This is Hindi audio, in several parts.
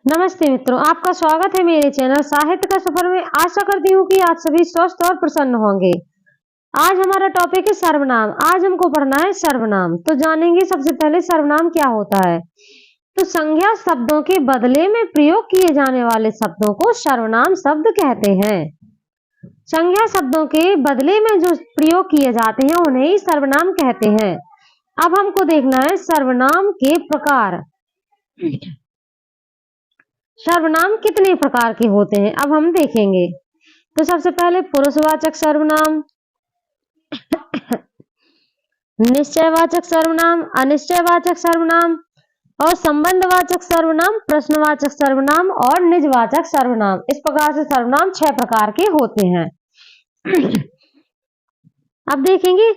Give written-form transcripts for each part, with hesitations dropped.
नमस्ते मित्रों, आपका स्वागत है मेरे चैनल साहित्य का सफर में। आशा करती हूँ कि आज सभी स्वस्थ और प्रसन्न होंगे। आज हमारा टॉपिक है सर्वनाम। आज हमको पढ़ना है सर्वनाम। तो जानेंगे सबसे पहले सर्वनाम क्या होता है। तो संज्ञा शब्दों के बदले में प्रयोग किए जाने वाले शब्दों को सर्वनाम शब्द कहते हैं। संज्ञा शब्दों के बदले में जो प्रयोग किए जाते हैं उन्हें ही सर्वनाम कहते हैं। अब हमको देखना है सर्वनाम के प्रकार। सर्वनाम कितने प्रकार के होते हैं अब हम देखेंगे। तो सबसे पहले पुरुषवाचक सर्वनाम, निश्चयवाचक सर्वनाम, अनिश्चयवाचक सर्वनाम और संबंधवाचक सर्वनाम, प्रश्नवाचक सर्वनाम और निजवाचक सर्वनाम। इस प्रकार से सर्वनाम 6 प्रकार के होते हैं। अब देखेंगे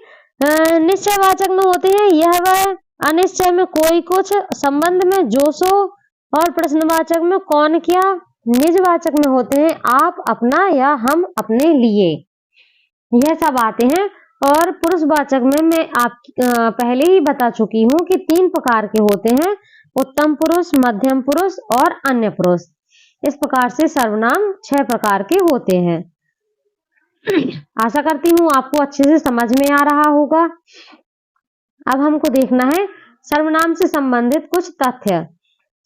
निश्चयवाचक में होते हैं यह वह, अनिश्चय में कोई कुछ, संबंध में जो सो और प्रश्नवाचक में कौन क्या, निजवाचक में होते हैं आप, अपना या हम, अपने लिए। यह सब आते हैं। और पुरुषवाचक में मैं आप पहले ही बता चुकी हूँ कि 3 प्रकार के होते हैं, उत्तम पुरुष, मध्यम पुरुष और अन्य पुरुष। इस प्रकार से सर्वनाम 6 प्रकार के होते हैं। आशा करती हूँ आपको अच्छे से समझ में आ रहा होगा। अब हमको देखना है सर्वनाम से संबंधित कुछ तथ्य।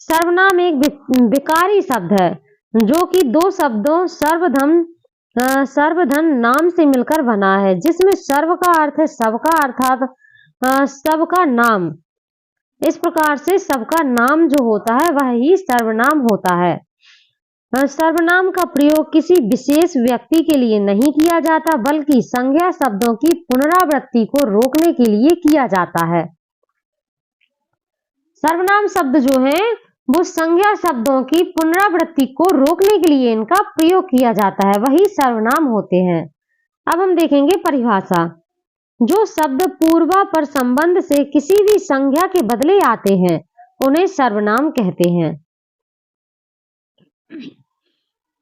सर्वनाम एक विकारी शब्द है जो कि 2 शब्दों सर्वधन नाम से मिलकर बना है, जिसमें सर्व का अर्थ है सबका, अर्थात सबका नाम। इस प्रकार से सबका नाम जो होता है वह ही सर्वनाम होता है। सर्वनाम का प्रयोग किसी विशेष व्यक्ति के लिए नहीं किया जाता, बल्कि संज्ञा शब्दों की पुनरावृत्ति को रोकने के लिए किया जाता है। सर्वनाम शब्द जो है वो संज्ञा शब्दों की पुनरावृत्ति को रोकने के लिए इनका प्रयोग किया जाता है, वही सर्वनाम होते हैं। अब हम देखेंगे परिभाषा। जो शब्द पूर्वापर संबंध से किसी भी संज्ञा के बदले आते हैं उन्हें सर्वनाम कहते हैं।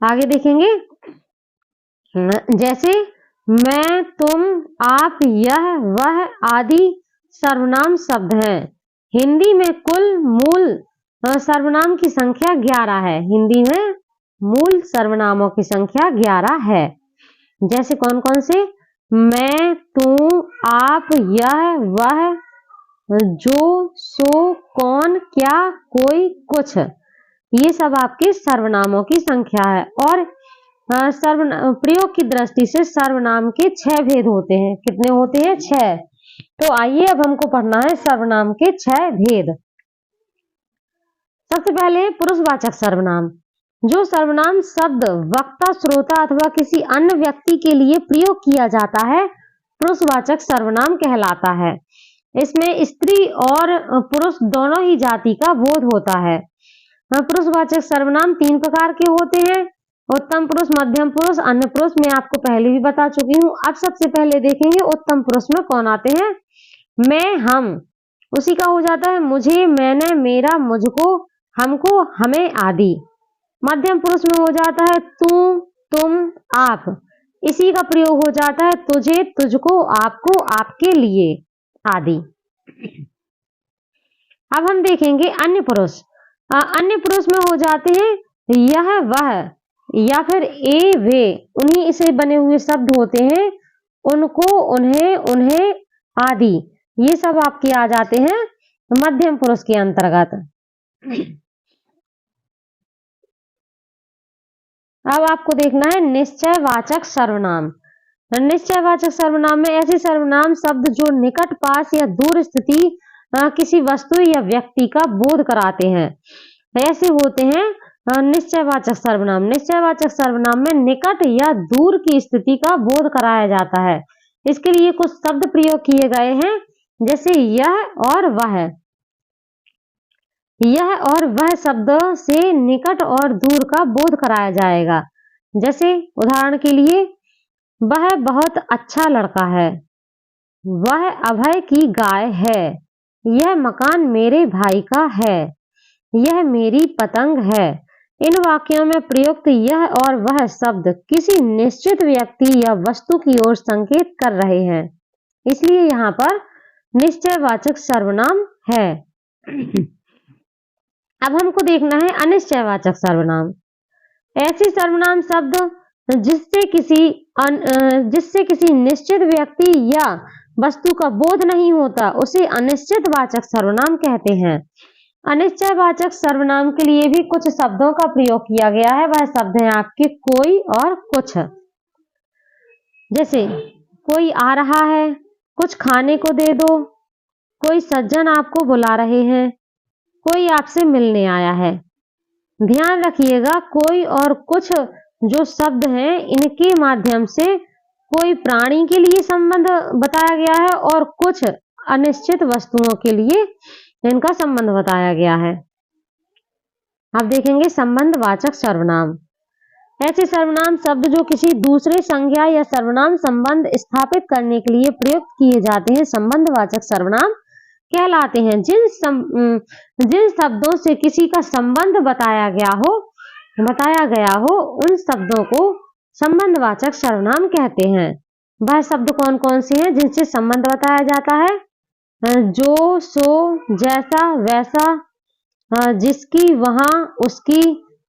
आगे देखेंगे जैसे मैं, तुम, आप, यह, वह आदि सर्वनाम शब्द हैं। हिंदी में कुल मूल सर्वनाम की संख्या 11 है। हिंदी में मूल सर्वनामों की संख्या 11 है। जैसे कौन कौन से? मैं, तू, आप, यह, वह, जो, सो, कौन, क्या, कोई, कुछ। ये सब आपके सर्वनामों की संख्या है। और प्रयोग की दृष्टि से सर्वनाम के 6 भेद होते हैं। कितने होते हैं? 6। तो आइए अब हमको पढ़ना है सर्वनाम के 6 भेद। सबसे पहले पुरुषवाचक सर्वनाम। जो सर्वनाम शब्द वक्ता, श्रोता अथवा किसी अन्य व्यक्ति के लिए प्रयोग किया जाता है पुरुषवाचक सर्वनाम कहलाता है। इसमें स्त्री और पुरुष दोनों ही जाति का बोध होता है। पुरुषवाचक सर्वनाम 3 प्रकार के होते हैं, उत्तम पुरुष, मध्यम पुरुष, अन्य पुरुष। मैं आपको पहले भी बता चुकी हूँ। अब सबसे पहले देखेंगे उत्तम पुरुष में कौन आते हैं। मैं, हम, उसी का हो जाता है मुझे, मैंने, मेरा, मुझको, हमको, हमें आदि। मध्यम पुरुष में हो जाता है तू, तुम, आप। इसी का प्रयोग हो जाता है तुझे, तुझको, आपको, आपके लिए आदि। अब हम देखेंगे अन्य पुरुष। अन्य पुरुष में हो जाते हैं यह, वह या फिर ए, वे। उन्हीं से बने हुए शब्द होते हैं उनको, उन्हें, उन्हें आदि। ये सब आपके आ जाते हैं मध्यम पुरुष के अंतर्गत। अब आपको देखना है निश्चयवाचक सर्वनाम। निश्चयवाचक सर्वनाम में ऐसे सर्वनाम शब्द जो निकट, पास या दूर स्थिति किसी वस्तु या व्यक्ति का बोध कराते हैं, ऐसे होते हैं निश्चयवाचक सर्वनाम। निश्चयवाचक सर्वनाम में निकट या दूर की स्थिति का बोध कराया जाता है। इसके लिए कुछ शब्द प्रयोग किए गए हैं, जैसे यह और वह। यह और वह शब्द से निकट और दूर का बोध कराया जाएगा। जैसे उदाहरण के लिए, वह बहुत अच्छा लड़का है, वह अभय की गाय है, यह मकान मेरे भाई का है, यह मेरी पतंग है। इन वाक्यों में प्रयुक्त यह और वह शब्द किसी निश्चित व्यक्ति या वस्तु की ओर संकेत कर रहे हैं, इसलिए यहाँ पर निश्चयवाचक सर्वनाम है। अब हमको देखना है अनिश्चयवाचक सर्वनाम। ऐसे सर्वनाम शब्द जिससे किसी निश्चित व्यक्ति या वस्तु का बोध नहीं होता, उसे अनिश्चितवाचक सर्वनाम कहते हैं। अनिश्चयवाचक सर्वनाम के लिए भी कुछ शब्दों का प्रयोग किया गया है। वह शब्द हैं आपके कोई और कुछ। जैसे कोई आ रहा है, कुछ खाने को दे दो, कोई सज्जन आपको बुला रहे हैं, कोई आपसे मिलने आया है। ध्यान रखिएगा, कोई और कुछ जो शब्द हैं, इनके माध्यम से कोई प्राणी के लिए संबंध बताया गया है और कुछ अनिश्चित वस्तुओं के लिए इनका संबंध बताया गया है। अब देखेंगे संबंधवाचक सर्वनाम। ऐसे सर्वनाम शब्द जो किसी दूसरे संज्ञा या सर्वनाम संबंध स्थापित करने के लिए प्रयुक्त किए जाते हैं, संबंधवाचक सर्वनाम कहलाते हैं। जिन शब्दों से किसी का संबंध बताया गया हो उन शब्दों को संबंधवाचक सर्वनाम कहते हैं। वह शब्द कौन कौन से हैं जिनसे संबंध बताया जाता है? जो, सो, जैसा, वैसा, जिसकी, वहां, उसकी,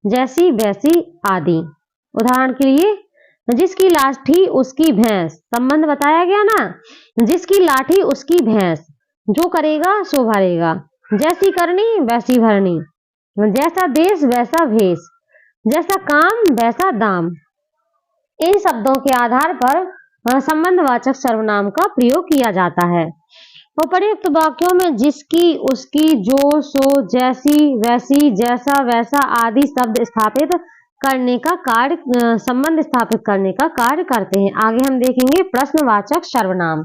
जैसी, वैसी आदि। उदाहरण के लिए, जिसकी लाठी उसकी भैंस, संबंध बताया गया ना, जिसकी लाठी उसकी भैंस, जो करेगा सो भरेगा, जैसी करनी वैसी भरनी, जैसा देश वैसा भेष, जैसा काम वैसा दाम। इन शब्दों के आधार पर संबंधवाचक सर्वनाम का प्रयोग किया जाता है। उपर्युक्त वाक्यों में जिसकी, उसकी, जो, सो, जैसी, वैसी, जैसा, वैसा आदि शब्द स्थापित करने का कार्य, संबंध स्थापित करने का कार्य करते हैं। आगे हम देखेंगे प्रश्नवाचक सर्वनाम।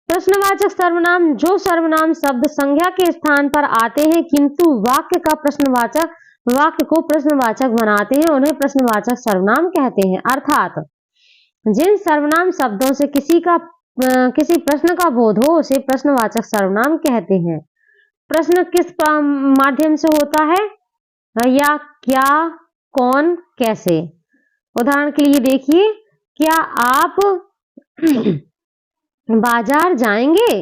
प्रश्नवाचक सर्वनाम जो सर्वनाम शब्द संज्ञा के स्थान पर आते हैं किंतु वाक्य को प्रश्नवाचक बनाते हैं, उन्हें प्रश्नवाचक सर्वनाम कहते हैं। अर्थात जिन सर्वनाम शब्दों से किसी प्रश्न का बोध हो उसे प्रश्नवाचक सर्वनाम कहते हैं। प्रश्न किस माध्यम से होता है? या, क्या, कौन, कैसे। उदाहरण के लिए देखिए, क्या आप बाजार जाएंगे?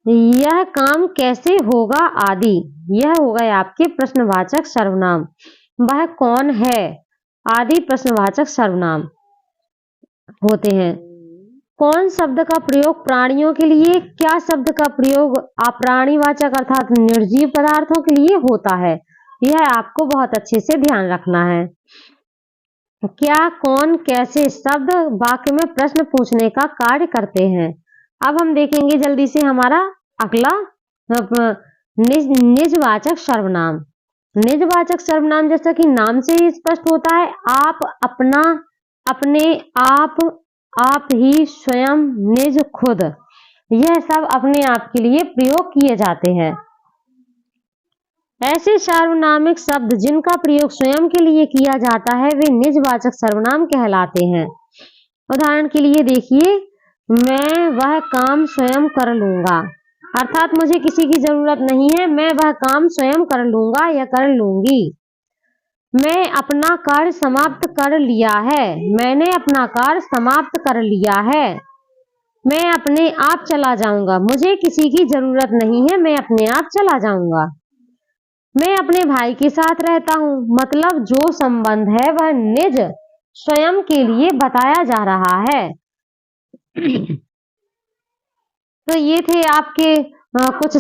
यह काम कैसे होगा आदि। यह हो गए आपके प्रश्नवाचक सर्वनाम। वह कौन है आदि प्रश्नवाचक सर्वनाम होते हैं। कौन शब्द का प्रयोग प्राणियों के लिए, क्या शब्द का प्रयोग अप्राणीवाचक अर्थात निर्जीव पदार्थों के लिए होता है, यह आपको बहुत अच्छे से ध्यान रखना है। क्या, कौन, कैसे शब्द वाक्य में प्रश्न पूछने का कार्य करते हैं। अब हम देखेंगे जल्दी से हमारा अगला निजवाचक सर्वनाम। निजवाचक सर्वनाम जैसा कि नाम से ही स्पष्ट होता है, आप, अपना, अपने, आप ही, स्वयं, निज, खुद, यह सब अपने आप के लिए प्रयोग किए जाते हैं। ऐसे सार्वनामिक शब्द जिनका प्रयोग स्वयं के लिए किया जाता है वे निजवाचक सर्वनाम कहलाते हैं। उदाहरण के लिए देखिए, मैं वह काम स्वयं कर लूंगा, अर्थात मुझे किसी की जरूरत नहीं है, मैं वह काम स्वयं कर लूंगा या कर लूंगी। मैं अपना कार्य समाप्त कर लिया है, मैंने अपना कार्य समाप्त कर लिया है। मैं अपने आप चला जाऊंगा, मुझे किसी की जरूरत नहीं है, मैं अपने आप चला जाऊंगा। मैं अपने भाई के साथ रहता हूं, मतलब जो संबंध है वह निज स्वयं के लिए बताया जा रहा है। तो ये थे आपके कुछ